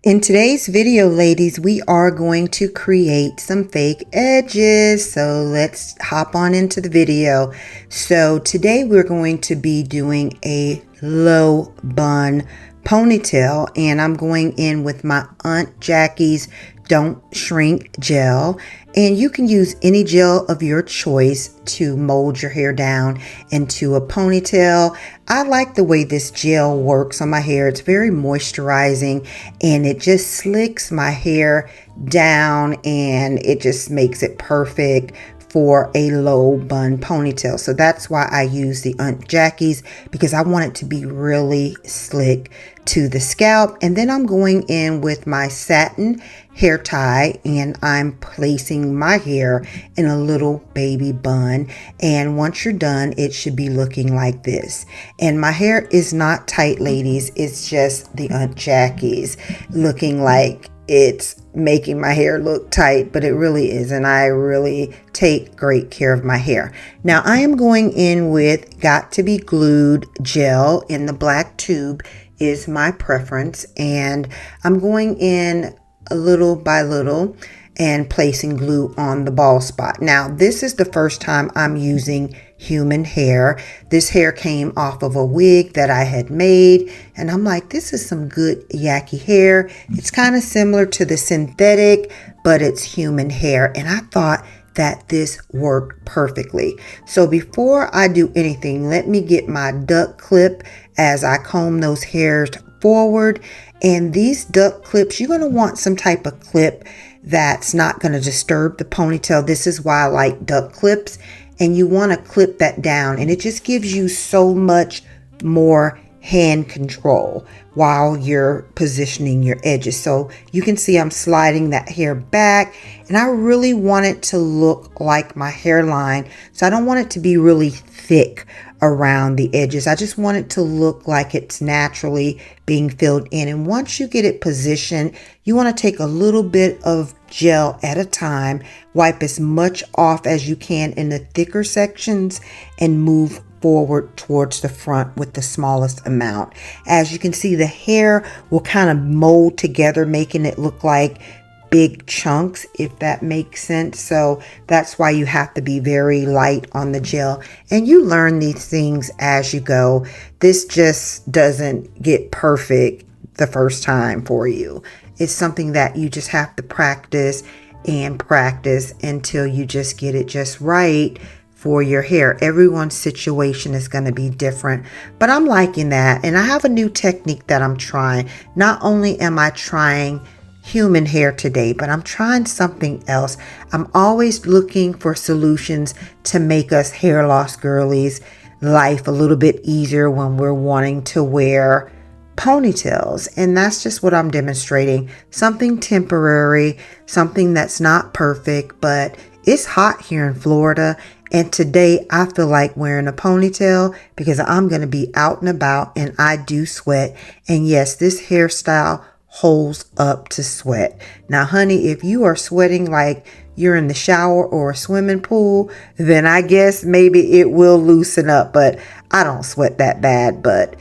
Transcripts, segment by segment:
In today's video, ladies, we are going to create some fake edges. So let's hop on into the video. So today we're going to be doing a low bun ponytail, and I'm going in with my Aunt Jackie's Don't Shrink gel, and you can use any gel of your choice to mold your hair down into a ponytail. I like the way this gel works on my hair. It's very moisturizing and it just slicks my hair down and it just makes it perfect for a low bun ponytail. So that's why I use the Aunt Jackie's, because I want it to be really slick to the scalp. And then I'm going in with my satin hair tie and I'm placing my hair in a little baby bun. And once you're done, it should be looking like this. And my hair is not tight, ladies. It's just the Aunt Jackie's looking like it's making my hair look tight, but it really isn't. I really take great care of my hair. Now I am going in with Got to Be Glued gel in the black tube is my preference, and I'm going in a little by little and placing glue on the bald spot. Now this is the first time I'm using human hair. This hair came off of a wig that I had made, and I'm like, this is some good yucky hair. It's kind of similar to the synthetic, but it's human hair, and I thought that this worked perfectly. So before I do anything, let me get my duck clip as I comb those hairs forward. And these duck clips, you're going to want some type of clip that's not going to disturb the ponytail. This is why I like duck clips. And you want to clip that down, and it just gives you so much more hand control while you're positioning your edges. So you can see I'm sliding that hair back, and I really want it to look like my hairline. So I don't want it to be really thick around the edges. I just want it to look like it's naturally being filled in. And once you get it positioned, you want to take a little bit of gel at a time, wipe as much off as you can in the thicker sections, and move forward towards the front with the smallest amount. As you can see, the hair will kind of mold together, making it look like big chunks, if that makes sense. So that's why you have to be very light on the gel, and you learn these things as you go. This just doesn't get perfect the first time for you. It's something that you just have to practice and practice until you just get it just right for your hair. Everyone's situation is going to be different, but I'm liking that. And I have a new technique that I'm trying. Not only am I trying human hair today, but I'm trying something else. I'm always looking for solutions to make us hair loss girlies life a little bit easier when we're wanting to wear ponytails. And that's just what I'm demonstrating. Something temporary, something that's not perfect, but it's hot here in Florida. And today I feel like wearing a ponytail because I'm going to be out and about, and I do sweat. And yes, this hairstyle holds up to sweat. Now, honey, if you are sweating like you're in the shower or a swimming pool, then I guess maybe it will loosen up, but I don't sweat that bad. But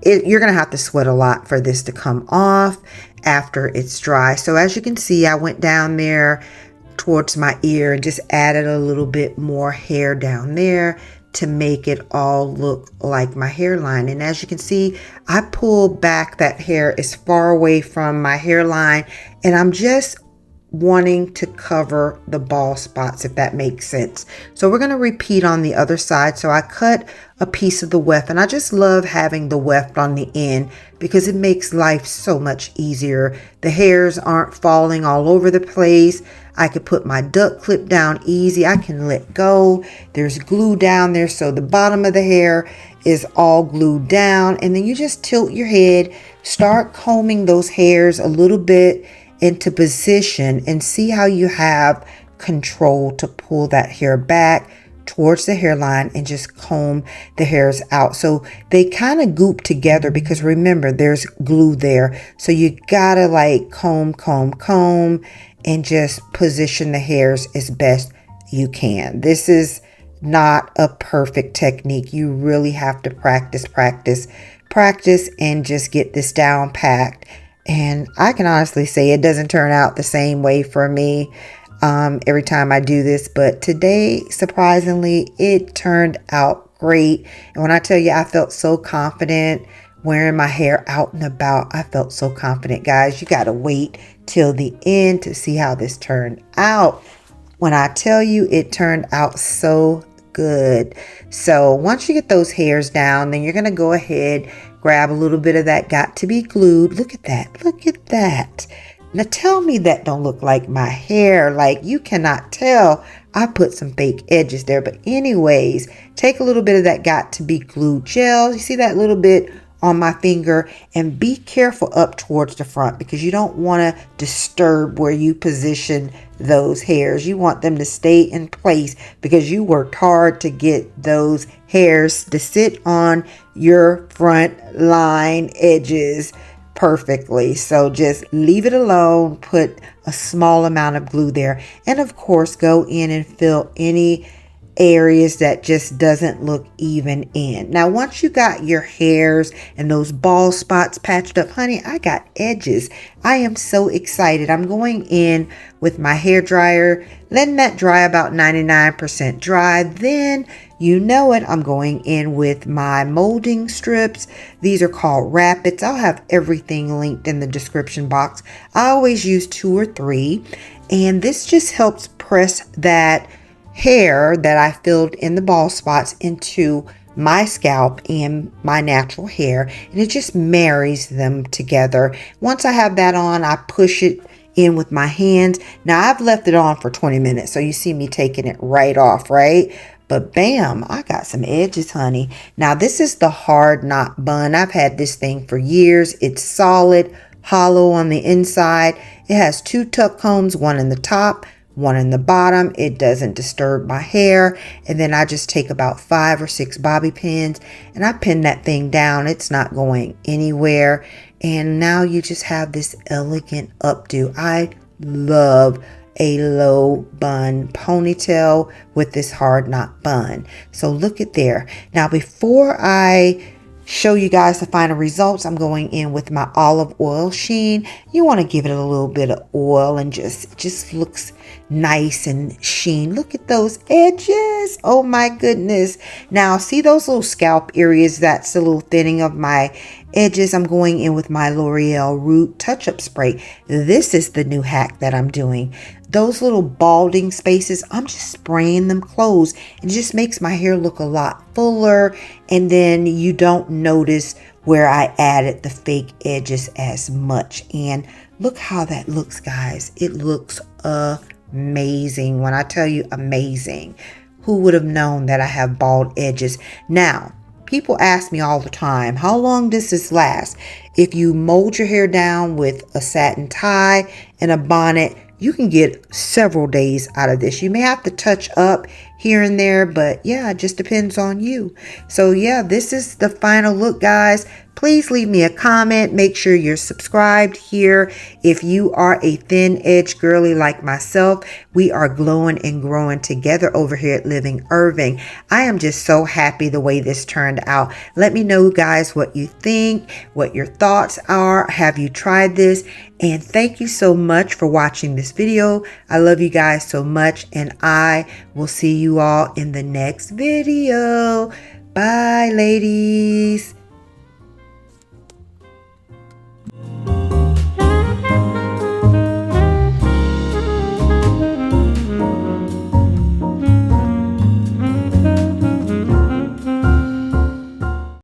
you're going to have to sweat a lot for this to come off after it's dry. So as you can see, I went down there towards my ear and just added a little bit more hair down there to make it all look like my hairline. And as you can see, I pulled back that hair as far away from my hairline, and I'm just wanting to cover the bald spots, if that makes sense. So we're going to repeat on the other side. So I cut a piece of the weft, and I just love having the weft on the end because it makes life so much easier. The hairs aren't falling all over the place. I could put my duck clip down easy. I can let go. There's glue down there, so the bottom of the hair is all glued down. And then you just tilt your head, start combing those hairs a little bit into position, and see how you have control to pull that hair back towards the hairline and just comb the hairs out. So they kind of goop together because remember, there's glue there. So you gotta like comb and just position the hairs as best you can. This is not a perfect technique. You really have to practice and just get this down packed And I can honestly say it doesn't turn out the same way for me every time I do this. But today, surprisingly, it turned out great. And when I tell you I felt so confident wearing my hair out and about, I felt so confident, guys. You got to wait till the end to see how this turned out. When I tell you it turned out so good. So once you get those hairs down, then you're going to go ahead, grab a little bit of that got to be glued. Look at that. Look at that. Now tell me that don't look like my hair. Like, you cannot tell I put some fake edges there. But anyways, take a little bit of that got to be glued gel. You see that little bit on my finger, and be careful up towards the front because you don't want to disturb where you position those hairs. You want them to stay in place because you worked hard to get those hairs to sit on your front line edges perfectly. So just leave it alone, put a small amount of glue there, and of course go in and fill any areas that just doesn't look even in. Now once you got your hairs and those bald spots patched up, honey, I got edges. I am so excited. I'm going in with my hair dryer, letting that dry about 99% dry. Then you know it, I'm going in with my molding strips. These are called rapids. I'll have everything linked in the description box. I always use 2 or 3, and this just helps press that hair that I filled in the bald spots into my scalp and my natural hair, and it just marries them together. Once I have that on, I push it in with my hands. Now I've left it on for 20 minutes, so you see me taking it right off, right? But bam, I got some edges, honey. Now this is the hard knot bun. I've had this thing for years. It's solid, hollow on the inside. It has 2 tuck combs, one in the top, one in the bottom. It doesn't disturb my hair. And then I just take about 5 or 6 bobby pins and I pin that thing down. It's not going anywhere. And now you just have this elegant updo. I love a low bun ponytail with this hard knot bun. So look at there. Now before I show you guys the final results, I'm going in with my olive oil sheen. You want to give it a little bit of oil and it just looks nice and sheen. Look at those edges. Oh my goodness. Now see those little scalp areas? That's a little thinning of my edges. I'm going in with my L'Oreal Root Touch-Up Spray. This is the new hack that I'm doing. Those little balding spaces, I'm just spraying them closed. It just makes my hair look a lot fuller, and then you don't notice where I added the fake edges as much. And look how that looks, guys. It looks amazing. When I tell you amazing, who would have known that I have bald edges? Now, people ask me all the time, how long does this last? If you mold your hair down with a satin tie and a bonnet, you can get several days out of this. You may have to touch up here and there, but yeah, it just depends on you. So yeah, this is the final look, guys. Please leave me a comment. Make sure you're subscribed here. If you are a thin edge girly like myself, we are glowing and growing together over here at Living Irving. I am just so happy the way this turned out. Let me know, guys, what you think, what your thoughts are. Have you tried this? And thank you so much for watching this video. I love you guys so much, and I will see you all in the next video. Bye, ladies.